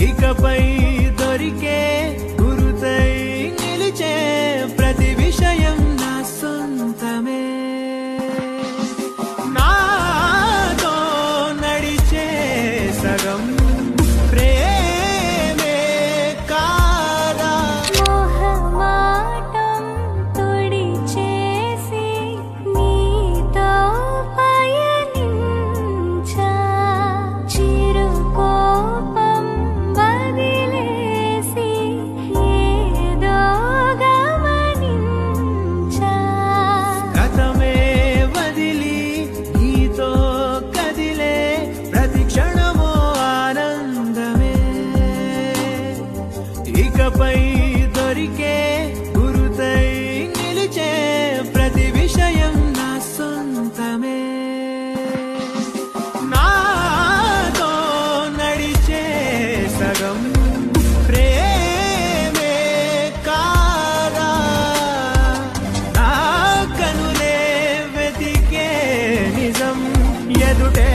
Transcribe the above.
ఇకపై దొరికే గురుతై నిలిచే ప్రతి విషయం నా సొంతమే. నాతో నడిచే సగం ప్రేమే కాదా. మొహమాటం తుడిచేసి నీతో పయనించా. చిరుకోపం వదిలేసి ఏదో గమనించా. గతమే వదిలి నీతో కదిలే ప్రతి క్షణమో ఆనందమే. ఇకపై దొరికే గురుతై నిలిచే ప్రతి విషయం నా సొంతమే. నాతో నడిచే సగం ప్రేమే కాదా. నా కనులే వెతికే నిజం ఎదుటే